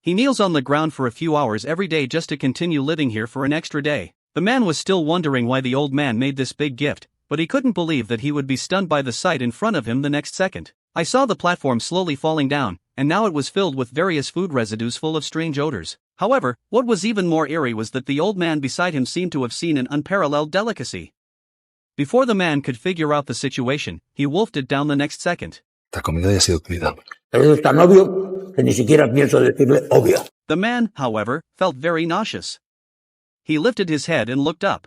He kneels on the ground for a few hours every day just to continue living here for an extra day. The man was still wondering why the old man made this big gift, but he couldn't believe that he would be stunned by the sight in front of him the next second. I saw the platform slowly falling down, and now it was filled with various food residues full of strange odors. However, what was even more eerie was that the old man beside him seemed to have seen an unparalleled delicacy. Before the man could figure out the situation, he wolfed it down the next second. La comida ya ha sido comida. Es tan obvio que ni siquiera pienso decirle obvio. The man, however, felt very nauseous. He lifted his head and looked up.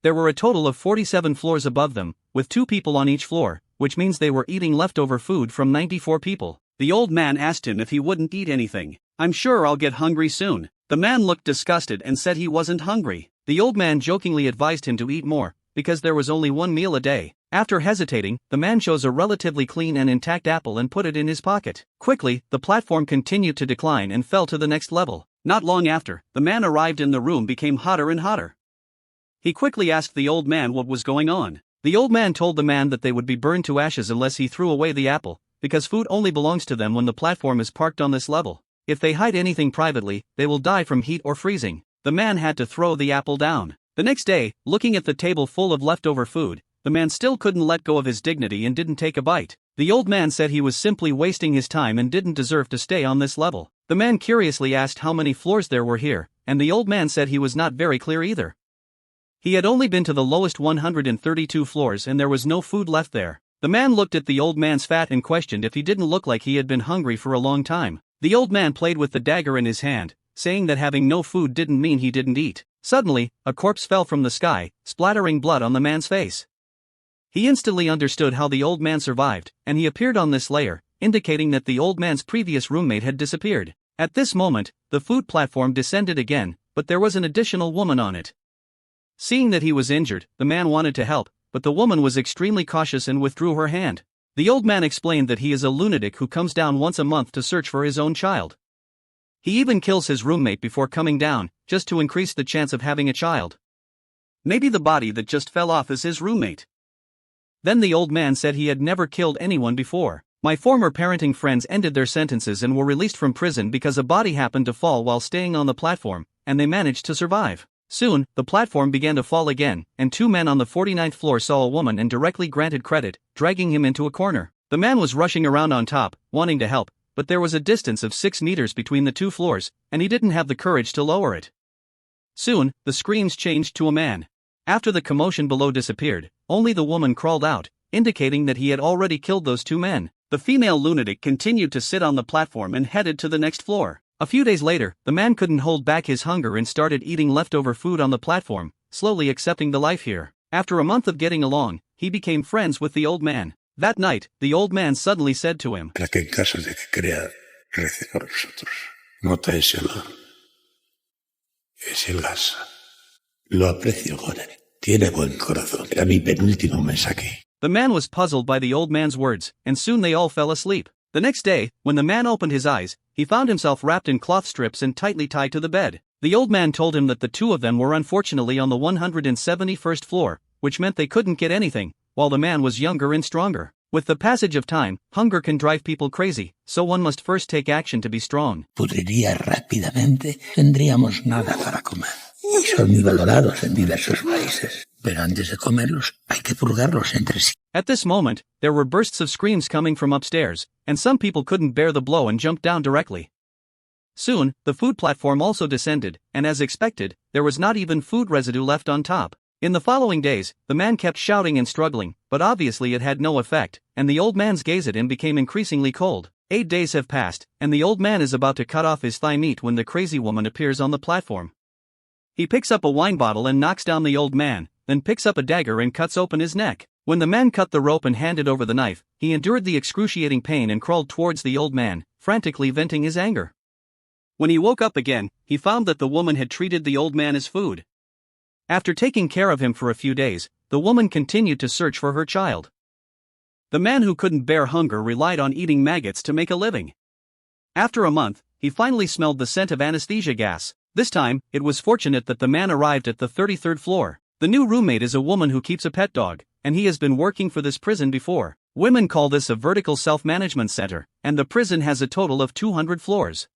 There were a total of 47 floors above them, with 2 people on each floor, which means they were eating leftover food from 94 people. The old man asked him if he wouldn't eat anything. "I'm sure I'll get hungry soon." The man looked disgusted and said he wasn't hungry. The old man jokingly advised him to eat more, because there was only 1 meal a day. After hesitating, the man chose a relatively clean and intact apple and put it in his pocket. Quickly, the platform continued to decline and fell to the next level. Not long after, the man arrived and the room became hotter and hotter. He quickly asked the old man what was going on. The old man told the man that they would be burned to ashes unless he threw away the apple, because food only belongs to them when the platform is parked on this level. If they hide anything privately, they will die from heat or freezing. The man had to throw the apple down. The next day, looking at the table full of leftover food, the man still couldn't let go of his dignity and didn't take a bite. The old man said he was simply wasting his time and didn't deserve to stay on this level. The man curiously asked how many floors there were here, and the old man said he was not very clear either. He had only been to the lowest 132 floors and there was no food left there. The man looked at the old man's fat and questioned if he didn't look like he had been hungry for a long time. The old man played with the dagger in his hand, saying that having no food didn't mean he didn't eat. Suddenly, a corpse fell from the sky, splattering blood on the man's face. He instantly understood how the old man survived, and he appeared on this layer, indicating that the old man's previous roommate had disappeared. At this moment, the food platform descended again, but there was an additional woman on it. Seeing that he was injured, the man wanted to help, but the woman was extremely cautious and withdrew her hand. The old man explained that he is a lunatic who comes down once a month to search for his own child. He even kills his roommate before coming down, just to increase the chance of having a child. Maybe the body that just fell off is his roommate. Then the old man said he had never killed anyone before. My former parenting friends ended their sentences and were released from prison because a body happened to fall while staying on the platform, and they managed to survive. Soon, the platform began to fall again, and 2 men on the 49th floor saw a woman and directly granted credit, dragging him into a corner. The man was rushing around on top, wanting to help, but there was a distance of 6 meters between the 2 floors, and he didn't have the courage to lower it. Soon, the screams changed to a man. After the commotion below disappeared, only the woman crawled out, indicating that he had already killed those 2 men. The female lunatic continued to sit on the platform and headed to the next floor. A few days later, the man couldn't hold back his hunger and started eating leftover food on the platform, slowly accepting the life here. After a month of getting along, he became friends with the old man. That night, the old man suddenly said to him, Para que en caso de que crea rece por vosotros, nota ese olor. Es el gas. Lo aprecio, Goren. Tiene buen corazón. Era mi penúltimo mensaje. The man was puzzled by the old man's words, and soon they all fell asleep. The next day, when the man opened his eyes, he found himself wrapped in cloth strips and tightly tied to the bed. The old man told him that the 2 of them were unfortunately on the 171st floor, which meant they couldn't get anything, while the man was younger and stronger. With the passage of time, hunger can drive people crazy, so one must first take action to be strong. Pudriría rápidamente, tendríamos nada para comer. Y son muy valorados en diversos países. Pero antes de comerlos, hay que purgarlos entre sí. At this moment, there were bursts of screams coming from upstairs, and some people couldn't bear the blow and jumped down directly. Soon, the food platform also descended, and as expected, there was not even food residue left on top. In the following days, the man kept shouting and struggling, but obviously it had no effect, and the old man's gaze at him became increasingly cold. 8 days have passed, and the old man is about to cut off his thigh meat when the crazy woman appears on the platform. He picks up a wine bottle and knocks down the old man, then picks up a dagger and cuts open his neck. When the man cut the rope and handed over the knife, he endured the excruciating pain and crawled towards the old man, frantically venting his anger. When he woke up again, he found that the woman had treated the old man as food. After taking care of him for a few days, the woman continued to search for her child. The man who couldn't bear hunger relied on eating maggots to make a living. After a month, he finally smelled the scent of anesthesia gas. This time, it was fortunate that the man arrived at the 33rd floor. The new roommate is a woman who keeps a pet dog, and he has been working for this prison before. Women call this a vertical self-management center, and the prison has a total of 200 floors.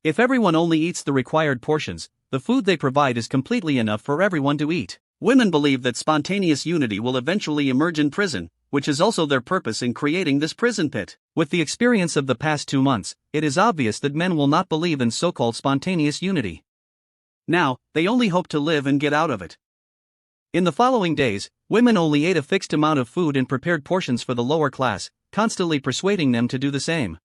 If everyone only eats the required portions, the food they provide is completely enough for everyone to eat. Women believe that spontaneous unity will eventually emerge in prison, which is also their purpose in creating this prison pit. With the experience of the past 2 months, it is obvious that men will not believe in so-called spontaneous unity. Now, they only hope to live and get out of it. In the following days, women only ate a fixed amount of food in prepared portions for the lower class, constantly persuading them to do the same.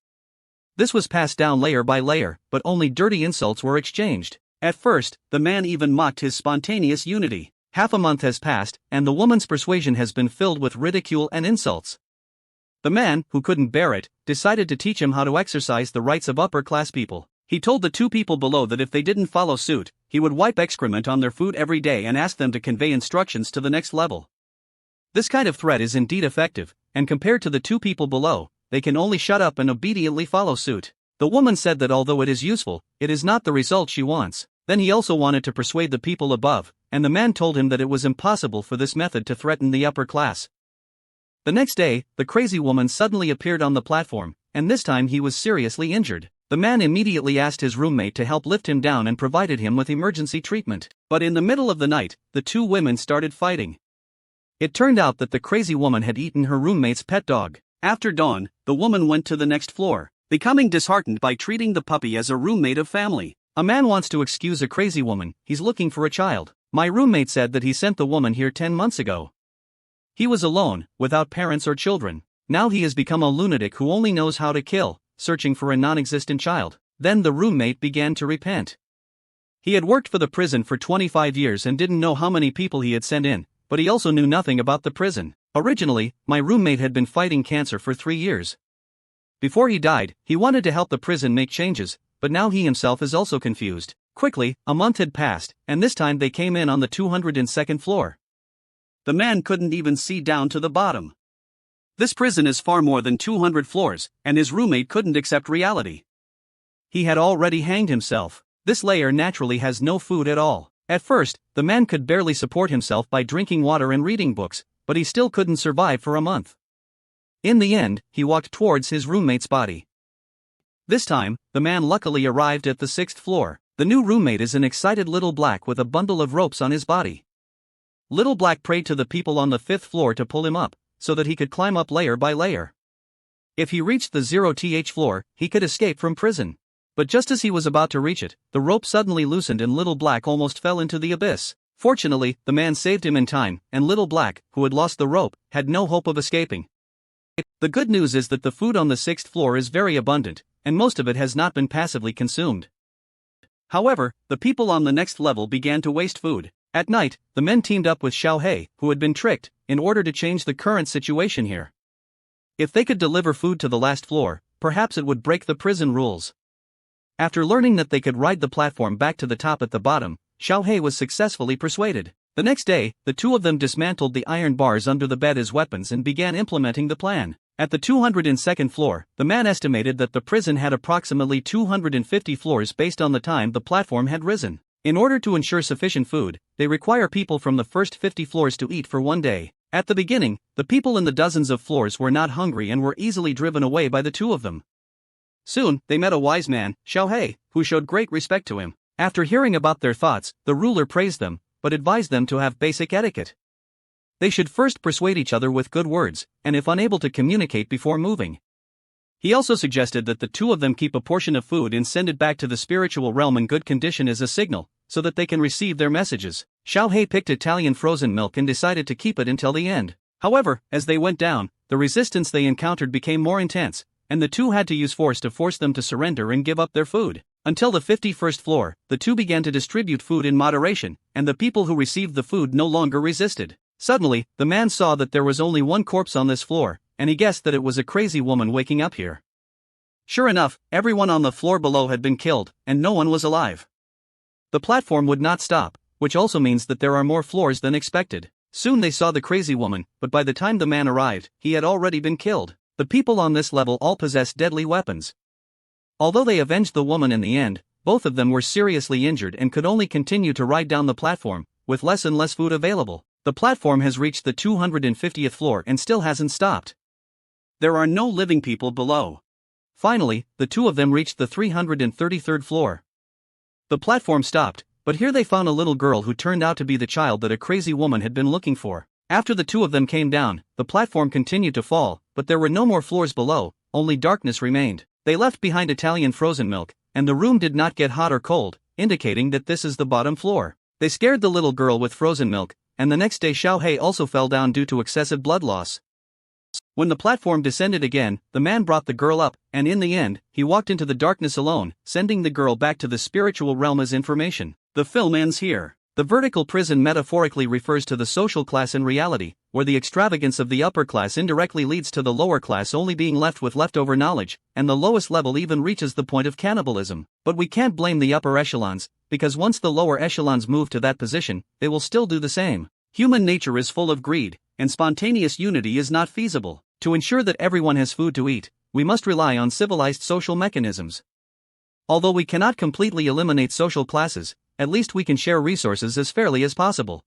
This was passed down layer by layer, but only dirty insults were exchanged. At first, the man even mocked his spontaneous unity. Half a month has passed, and the woman's persuasion has been filled with ridicule and insults. The man, who couldn't bear it, decided to teach him how to exercise the rights of upper-class people. He told the 2 people below that if they didn't follow suit, he would wipe excrement on their food every day and ask them to convey instructions to the next level. This kind of threat is indeed effective, and compared to the 2 people below, they can only shut up and obediently follow suit. The woman said that although it is useful, it is not the result she wants. Then he also wanted to persuade the people above, and the man told him that it was impossible for this method to threaten the upper class. The next day, the crazy woman suddenly appeared on the platform, and this time he was seriously injured. The man immediately asked his roommate to help lift him down and provided him with emergency treatment. But in the middle of the night, the 2 women started fighting. It turned out that the crazy woman had eaten her roommate's pet dog. After dawn, the woman went to the next floor, becoming disheartened by treating the puppy as a roommate of family. A man wants to excuse a crazy woman, he's looking for a child. My roommate said that he sent the woman here 10 months ago. He was alone, without parents or children. Now he has become a lunatic who only knows how to kill, searching for a non-existent child. Then the roommate began to repent. He had worked for the prison for 25 years and didn't know how many people he had sent in, but he also knew nothing about the prison. Originally, my roommate had been fighting cancer for 3 years. Before he died, he wanted to help the prison make changes, but now he himself is also confused. Quickly, a month had passed, and this time they came in on the 202nd floor. The man couldn't even see down to the bottom. This prison is far more than 200 floors, and his roommate couldn't accept reality. He had already hanged himself. This layer naturally has no food at all. At first, the man could barely support himself by drinking water and reading books, but he still couldn't survive for a month. In the end, he walked towards his roommate's body. This time, the man luckily arrived at the 6th floor. The new roommate is an excited little black with a bundle of ropes on his body. Little Black prayed to the people on the 5th floor to pull him up, so that he could climb up layer by layer. If he reached the 0th floor, he could escape from prison. But just as he was about to reach it, the rope suddenly loosened and Little Black almost fell into the abyss. Fortunately, the man saved him in time, and Little Black, who had lost the rope, had no hope of escaping. The good news is that the food on the 6th floor is very abundant, and most of it has not been passively consumed. However, the people on the next level began to waste food. At night, the men teamed up with Xiaohei, who had been tricked, in order to change the current situation here. If they could deliver food to the last floor, perhaps it would break the prison rules. After learning that they could ride the platform back to the top at the bottom, Xiaohei was successfully persuaded. The next day, the 2 of them dismantled the iron bars under the bed as weapons and began implementing the plan. At the 202nd floor, the man estimated that the prison had approximately 250 floors based on the time the platform had risen. In order to ensure sufficient food, they require people from the first 50 floors to eat for 1 day. At the beginning, the people in the dozens of floors were not hungry and were easily driven away by the 2 of them. Soon, they met a wise man, Xiaohei, who showed great respect to him. After hearing about their thoughts, the ruler praised them, but advised them to have basic etiquette. They should first persuade each other with good words, and if unable to communicate before moving. He also suggested that the 2 of them keep a portion of food and send it back to the spiritual realm in good condition as a signal, so that they can receive their messages. Xiaohei picked Italian frozen milk and decided to keep it until the end. However, as they went down, the resistance they encountered became more intense, and the 2 had to use force to force them to surrender and give up their food. Until the 51st floor, the 2 began to distribute food in moderation, and the people who received the food no longer resisted. Suddenly, the man saw that there was only 1 corpse on this floor, and he guessed that it was a crazy woman waking up here. Sure enough, everyone on the floor below had been killed, and no one was alive. The platform would not stop, which also means that there are more floors than expected. Soon they saw the crazy woman, but by the time the man arrived, he had already been killed. The people on this level all possessed deadly weapons. Although they avenged the woman in the end, both of them were seriously injured and could only continue to ride down the platform, with less and less food available. The platform has reached the 250th floor and still hasn't stopped. There are no living people below. Finally, the two of them reached the 333rd floor. The platform stopped, but here they found a little girl who turned out to be the child that a crazy woman had been looking for. After the two of them came down, the platform continued to fall, but there were no more floors below, only darkness remained. They left behind Italian frozen milk, and the room did not get hot or cold, indicating that this is the bottom floor. They scared the little girl with frozen milk, and the next day Xiao He also fell down due to excessive blood loss. When the platform descended again, the man brought the girl up, and in the end, he walked into the darkness alone, sending the girl back to the spiritual realm as information. The film ends here. The vertical prison metaphorically refers to the social class in reality, where the extravagance of the upper class indirectly leads to the lower class only being left with leftover knowledge, and the lowest level even reaches the point of cannibalism. But we can't blame the upper echelons, because once the lower echelons move to that position, they will still do the same. Human nature is full of greed, and spontaneous unity is not feasible. To ensure that everyone has food to eat, we must rely on civilized social mechanisms. Although we cannot completely eliminate social classes, at least we can share resources as fairly as possible.